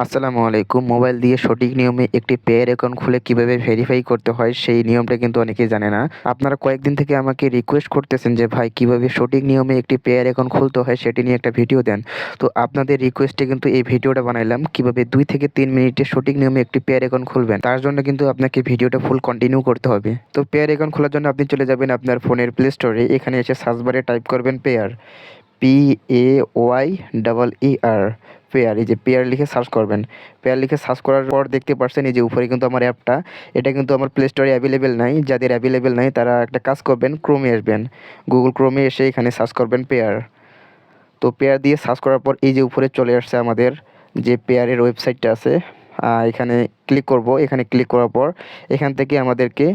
আসসালামু আলাইকুম। মোবাইল দিয়ে সঠিক নিয়মে একটি পেয়ের অ্যাকাউন্ট খুলে কিভাবে ভেরিফাই করতে হয় সেই নিয়মটা কিন্তু অনেকেই জানে না। আপনারা কয়েকদিন থেকে আমাকে রিকোয়েস্ট করতেছেন যে ভাই কিভাবে সঠিক নিয়মে একটি পেয়ের অ্যাকাউন্ট খুলতে হয় সেটি নিয়ে একটা ভিডিও দেন। তো আপনাদের রিকোয়েস্টে কিন্তু এই ভিডিওটা বানাইলাম কিভাবে 2 থেকে 3 মিনিটে সঠিক নিয়মে একটি পেয়ের অ্যাকাউন্ট খুলবেন। তার জন্য কিন্তু আপনাকে ভিডিওটা ফুল কন্টিনিউ করতে হবে। তো পেয়ার অ্যাকাউন্ট খোলার জন্য আপনি চলে যাবেন আপনার ফোনের প্লে স্টোরে। এখানে এসে সার্চ বারে টাইপ করবেন পেয়ার। PAYER পেয়ার, এই যে পেয়ার লিখে সার্চ করবেন। পেয়ার লিখে সার্চ করার পর দেখতে পাচ্ছেন এই যে উপরে কিন্তু আমার অ্যাপটা, এটা কিন্তু আমার প্লে স্টোরে অ্যাভেলেবেল নাই। যাদের অ্যাভেলেবেল নাই তারা একটা কাজ করবেন, ক্রোমে আসবেন। গুগল ক্রোমে এসে এখানে সার্চ করবেন পেয়ার। তো পেয়ার দিয়ে সার্চ করার পর এই যে উপরে চলে আসছে আমাদের যে পেয়ারের ওয়েবসাইটটা আছে, এখানে ক্লিক করব। এখানে ক্লিক করার পর এখান থেকে আমাদেরকে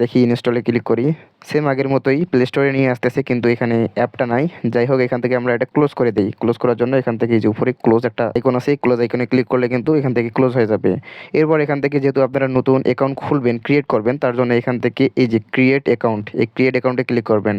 দেখি ইনস্টলে ক্লিক করি। সেম আগের মতোই প্লে স্টোরে নিয়ে আসতেছে, কিন্তু এখানে অ্যাপটা নাই। যাই হোক, এখান থেকে আমরা এটা ক্লোজ করে দিই। ক্লোজ করার জন্য এখান থেকে এই যে উপরে ক্লোজ একটা আইকন আছে, ক্লোজ আইকনে ক্লিক করলে কিন্তু এখান থেকে ক্লোজ হয়ে যাবে। এরপর এখান থেকে যেহেতু আপনারা নতুন অ্যাকাউন্ট খুলবেন, ক্রিয়েট করবেন, তার জন্য এখান থেকে এই যে ক্রিয়েট অ্যাকাউন্ট, এই ক্রিয়েট অ্যাকাউন্টে ক্লিক করবেন।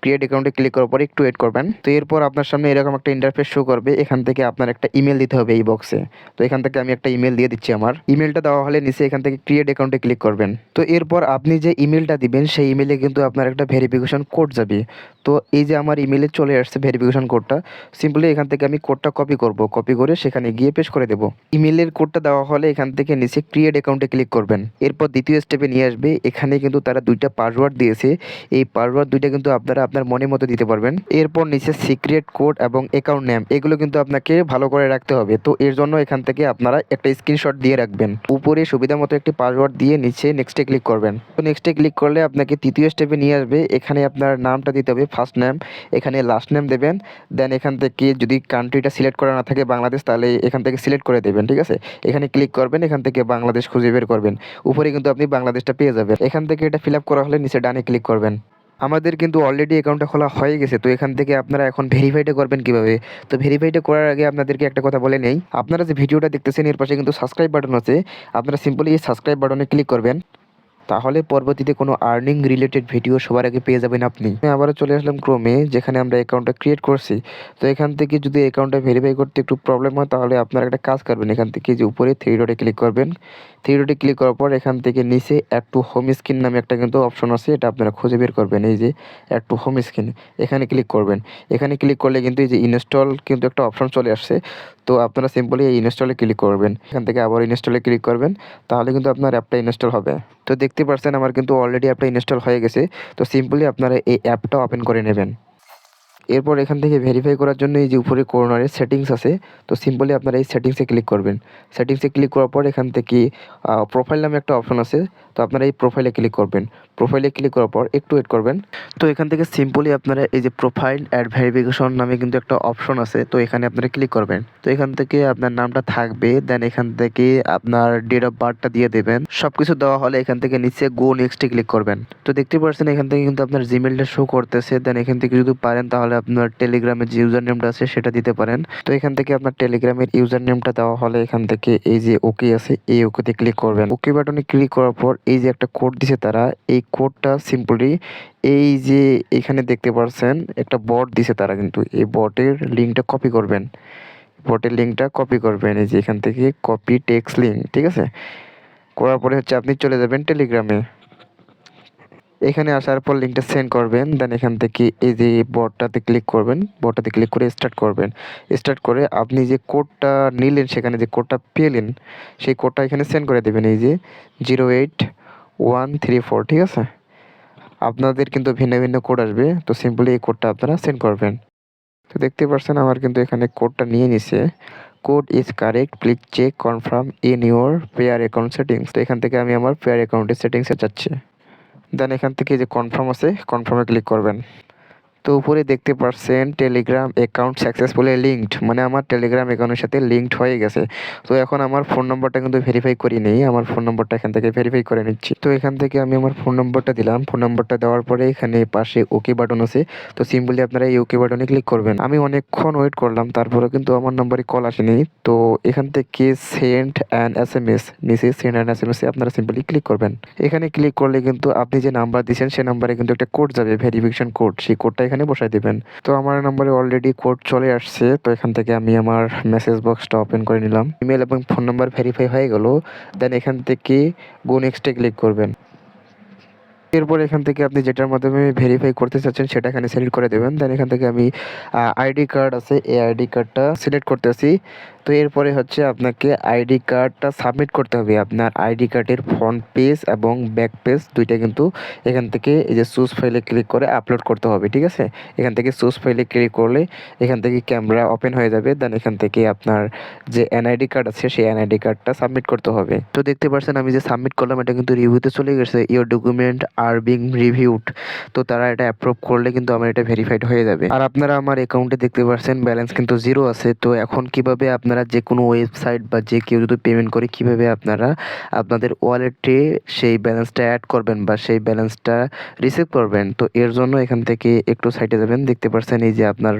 ক্রিয়েট অ্যাকাউন্টে ক্লিক করার পর একটু ওয়েট করবেন। তো এরপর আপনার সামনে এরকম একটা ইন্টারফেস শো করবে। এখান থেকে আপনার একটা ইমেল দিতে হবে এই বক্সে। তো এখান থেকে আমি একটা ইমেল দিয়ে দিচ্ছি। আমার ইমেলটা দেওয়া হলে নিচে এখান থেকে ক্রিয়েট অ্যাকাউন্টে ক্লিক করবেন। তো এরপর আপনি যে ইমেলটা দিবেন সেই ইমেলে কিন্তু আপনার একটা ভেরিফিকেশন কোড যাবে। তো এই যে আমার ইমেলে চলে আসছে ভেরিফিকেশন কোডটা। সিম্পলি এখান থেকে আমি কোডটা কপি করব, কপি করে সেখানে গিয়ে পেস্ট করে দেব। ইমেলের কোডটা দেওয়া হলে এখান থেকে নিচে ক্রিয়েট অ্যাকাউন্টে ক্লিক করবেন। এরপর দ্বিতীয় স্টেপে নিয়ে আসবে। এখানে কিন্তু তারা দুইটা পাসওয়ার্ড দিয়েছে। এই পাসওয়ার্ড দুইটা কিন্তু আপনারা আপনার মনের মতো দিতে পারবেন। এরপর নিচে সিক্রেট কোড এবং অ্যাকাউন্ট নেম এগুলো কিন্তু আপনাকে ভালো করে রাখতে হবে। তো এর জন্য এখান থেকে আপনারা একটা স্ক্রিনশট দিয়ে রাখবেন। উপরে সুবিধা মতো একটি পাসওয়ার্ড দিয়ে নিচে নেক্সটে ক্লিক করবেন। তো নেক্সটে ক্লিক করলে আপনাকে তৃতীয় স্টেপে নিয়ে আসবে। এখানে আপনার নামটা দিতে হবে, ফার্স্ট নেম, এখানে লাস্ট নেম দেবেন। দেন এখান থেকে যদি কান্ট্রিটা সিলেক্ট করা না থাকে বাংলাদেশ, তাহলে এখান থেকে সিলেক্ট করে দেবেন। ঠিক আছে, এখানে ক্লিক করবেন, এখান থেকে বাংলাদেশ খুঁজে বের করবেন। উপরে কিন্তু আপনি বাংলাদেশটা পেয়ে যাবেন। এখান থেকে এটা ফিল আপ করা হলে নিচে ডানে ক্লিক করবেন। আমাদের কিন্তু অলরেডি অ্যাকাউন্টটা খোলা হয়ে গেছে। তো এখান থেকে আপনারা এখন ভেরিফাইটা করবেন কিভাবে। তো ভেরিফাইটা করার আগে আপনাদেরকে একটা কথা বলে নেই, আপনারা যে ভিডিওটা দেখতেছেন এর পাশে কিন্তু সাবস্ক্রাইব বাটন আছে। আপনারা সিম্পলি এই সাবস্ক্রাইব বাটনে ক্লিক করবেন, তাহলে পরবর্তীতে কোনো আর্নিং রিলেটেড ভিডিও সবার আগে পেয়ে যাবেন আপনি। আমি আবারও চলে আসলাম ক্রোমে, যেখানে আমরা অ্যাকাউন্টটা ক্রিয়েট করছি। তো এখান থেকে যদি অ্যাকাউন্টটা ভেরিফাই করতে একটু প্রবলেম হয় তাহলে আপনারা একটা কাজ করবেন। এখান থেকে যে উপরে থ্রি ডটে ক্লিক করবেন। থ্রি ডটে ক্লিক করার পর এখান থেকে নিচে অ্যাড টু হোম স্ক্রিন নামে একটা কিন্তু অপশন আছে, এটা আপনারা খুঁজে বের করবেন। এই যে অ্যাড টু হোম স্ক্রিন, এখানে ক্লিক করবেন। এখানে ক্লিক করলে কিন্তু এই যে ইনস্টল কিন্তু একটা অপশন চলে আসছে। তো আপনারা সিম্পলি এই ইনস্টলে ক্লিক করবেন। এখান থেকে আবার ইনস্টলে ক্লিক করবেন, তাহলে কিন্তু আপনার অ্যাপটা ইনস্টল হবে। তো দেখতে পাচ্ছেন আমার কিন্তু অলরেডি অ্যাপটা ইনস্টল হয়ে গেছে। তো সিম্পলি আপনারা এই অ্যাপটা ওপেন করে নেবেন। এরপর এখান থেকে ভেরিফাই করার জন্য এই যে উপরে কর্নারে সেটিংস আছে, তো সিম্পলি আপনারা এই সেটিংসে ক্লিক করবেন। সেটিংসে ক্লিক করার পর এখান থেকে প্রোফাইল নামে একটা অপশন আছে, তো আপনারা এই প্রোফাইলে ক্লিক করবেন। প্রোফাইলে ক্লিক করার পর একটু ওয়েট করবেন। তো এখান থেকে সিম্পলি আপনারা এই যে প্রোফাইল অ্যাড ভেরিফিকেশন নামে কিন্তু একটা অপশন আছে, তো এখানে আপনারা ক্লিক করবেন। তো এখান থেকে আপনার নামটা থাকবে, দেন এখান থেকে আপনার ডেট অফ বার্থটা দিয়ে দেবেন। সব কিছু দেওয়া হলে এখান থেকে নিচে গো নেক্সটে ক্লিক করবেন। তো দেখতে পাচ্ছেন এখান থেকে কিন্তু আপনার জিমেলটা শো করতেছে। দেন এখান থেকে যদি পারেন তাহলে আপনার টেলিগ্রামের যে ইউজার নেমটা আছে সেটা দিতে পারেন। তো এখান থেকে আপনার টেলিগ্রামের ইউজার নেমটা দেওয়া হলে এখান থেকে এই যে ওকে আছে, এই ওকেতে ক্লিক করবেন। ওকে বাটনে ক্লিক করার পর এই যে একটা কোড দিছে তারা, এই কোডটা সিম্পলি এই যে এখানে দেখতে পাচ্ছেন একটা বট দিছে তারা, কিন্তু এই বটের লিঙ্কটা কপি করবেন। বটের লিঙ্কটা কপি করবেন এই যে এখান থেকে কপি টেক্সট লিঙ্ক, ঠিক আছে। করার পরে হচ্ছে আপনি চলে যাবেন টেলিগ্রামে। এখানে আসার পর লিঙ্কটা সেন্ড করবেন। দেন এখান থেকে এই যে বটটাতে ক্লিক করবেন, বটটাতে ক্লিক করে স্টার্ট করবেন। স্টার্ট করে আপনি যে কোডটা নিলেন, সেখানে যে কোডটা পেলেন সেই কোডটা এখানে সেন্ড করে দেবেন। এই যে 08134, ঠিক আছে। আপনাদের কিন্তু ভিন্ন ভিন্ন কোড আসবে, তো সিম্পলি এই কোডটা আপনারা সেন্ড করবেন। তো দেখতে পাচ্ছেন আমার কিন্তু এখানে কোডটা নিয়ে নিছে। Code is correct, please check confirm in your payer account settings. তো এখান থেকে আমি আমার পেয়ার অ্যাকাউন্টের সেটিংসে যাচ্ছি। দেন এখান থেকে যে কনফার্ম আছে, কনফার্মে ক্লিক করবেন। তো উপরে দেখতে পাচ্ছেন টেলিগ্রাম অ্যাকাউন্ট সাকসেসফুলি লিঙ্কড, মানে আমার টেলিগ্রাম অ্যাকাউন্টের সাথে লিঙ্কড হয়ে গেছে। তো এখন আমার ফোন নম্বরটা কিন্তু ভেরিফাই করি নেই, আমার ফোন নম্বরটা এখান থেকে ভেরিফাই করে নিচ্ছি। তো এখান থেকে আমি আমার ফোন নম্বরটা দিলাম। ফোন নম্বরটা দেওয়ার পরে এখানে পাশে ওকে বাটন আছে, তো সিম্পলি আপনারা এই ওকে বাটনে ক্লিক করবেন। আমি অনেকক্ষণ ওয়েট করলাম, তারপরে কিন্তু আমার নম্বরে কল আসেনি। তো এখান থেকে সেন্ড অ্যান SMS, নিচে সেন্ড অ্যান SMS এ আপনারা সিম্পলি ক্লিক করবেন। এখানে ক্লিক করলে কিন্তু আপনি যে নাম্বার দিয়েছেন সেই নাম্বারে কিন্তু একটা কোড যাবে, ভেরিফিকেশন কোড। সেই কোডটা এখানে এখানে বসায় দিবেন। তো আমার নম্বরে অলরেডি কোড চলে আসছে। তো এখান থেকে আমি আমার মেসেজ বক্সটা ওপেন করে নিলাম। ইমেল এবং ফোন নাম্বার ভেরিফাই হয়ে গেল। দেন এখান থেকে গো নেক্সটে ক্লিক করবেন। এরপর এখান থেকে আপনি যেটার মাধ্যমে ভেরিফাই করতে চাচ্ছেন সেটা এখানে সিলেক্ট করে দেবেন। দেন এখান থেকে আমি আইডি কার্ড আছে, এই আইডি কার্ডটা সিলেক্ট করতেছি। তো এরপরে হচ্ছে আপনাকে আইডি কার্ডটা সাবমিট করতে হবে। আপনার আইডি কার্ডের ফ্রন্ট পেজ এবং ব্যাক পেজ দুইটা কিন্তু এখান থেকে এই যে চুজ ফাইলে ক্লিক করে আপলোড করতে হবে, ঠিক আছে? এখান থেকে চুজ ফাইলে ক্লিক করলে এখান থেকে ক্যামেরা ওপেন হয়ে যাবে। দেন এখান থেকে আপনার যে এনআইডি কার্ড আছে সেই এনআইডি কার্ডটা সাবমিট করতে হবে। তো দেখতে পাচ্ছেন আমি যে সাবমিট করলাম এটা কিন্তু রিভিউতে চলে গেছে, your document are being reviewed. তো তারা এটা অ্যাপ্রুভ করলে কিন্তু আমার এটা ভেরিফাইড হয়ে যাবে। আর আপনারা আমার অ্যাকাউন্টে দেখতে পাচ্ছেন ব্যালেন্স কিন্তু 0 আছে। তো এখন কিভাবে আপনারা যে কোনো ওয়েবসাইট বা যে কেউ যদি পেমেন্ট করে কিভাবে আপনারা আপনাদের ওয়ালেটে সেই ব্যালেন্সটা অ্যাড করবেন বা সেই ব্যালেন্সটা রিসিভ করবেন। তো এর জন্য এখান থেকে একটু সাইডে যাবেন, দেখতে পাচ্ছেন এই যে আপনার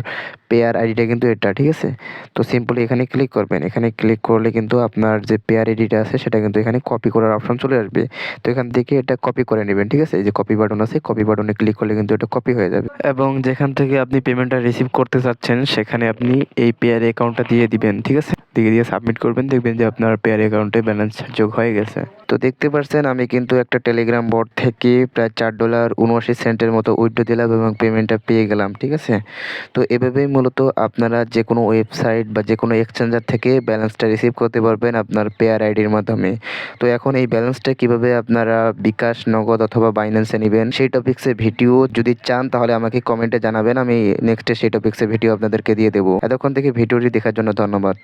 পেয়ার আইডিটা কিন্তু এটা, ঠিক আছে? তো সিম্পলি এখানে ক্লিক করবেন। এখানে ক্লিক করলে কিন্তু আপনার যে পেয়ার আইডিটা আছে সেটা কিন্তু এখানে কপি করার অপশন চলে আসবে। তো এখান থেকে এটা কপি করে নেবেন, ঠিক আছে? এই যে কপি বাটন আছে, কপি বাটনে ক্লিক করলে কিন্তু এটা কপি হয়ে যাবে এবং যেখান থেকে আপনি পেমেন্টটা রিসিভ করতে চাচ্ছেন সেখানে আপনি এই পেয়ার অ্যাকাউন্টটা দিয়ে দিবেন, ঠিক আছে? দিয়ে সাবমিট করবেন, দেখবেন যে আপনার পেয়ার অ্যাকাউন্টে ব্যালেন্স যোগ হয়ে গেছে। তো দেখতে পাচ্ছেন আমি কিন্তু একটা টেলিগ্রাম বট থেকে প্রায় $4.79 মতো উইথড্র দিলাম এবং পেমেন্টটা পেয়ে গেলাম, ঠিক আছে? তো এভাবেই মূলত আপনারা যে কোনো ওয়েবসাইট বা যে কোনো এক্সচেঞ্জার থেকে ব্যালেন্সটা রিসিভ করতে পারবেন আপনার পেয়ার আইডির মাধ্যমে। তো এখন এই ব্যালেন্সটা কিভাবে আপনারা বিকাশ, নগদ অথবা বাইন্যান্সে নেবেন সেই টপিক্সে ভিডিও যদি চান তাহলে আমাকে কমেন্টে জানাবেন, আমি নেক্সটে সেই টপিক্সে ভিডিও আপনাদেরকে দিয়ে দেবো। এতক্ষণ থেকে ভিডিওটি দেখার জন্য ধন্যবাদ।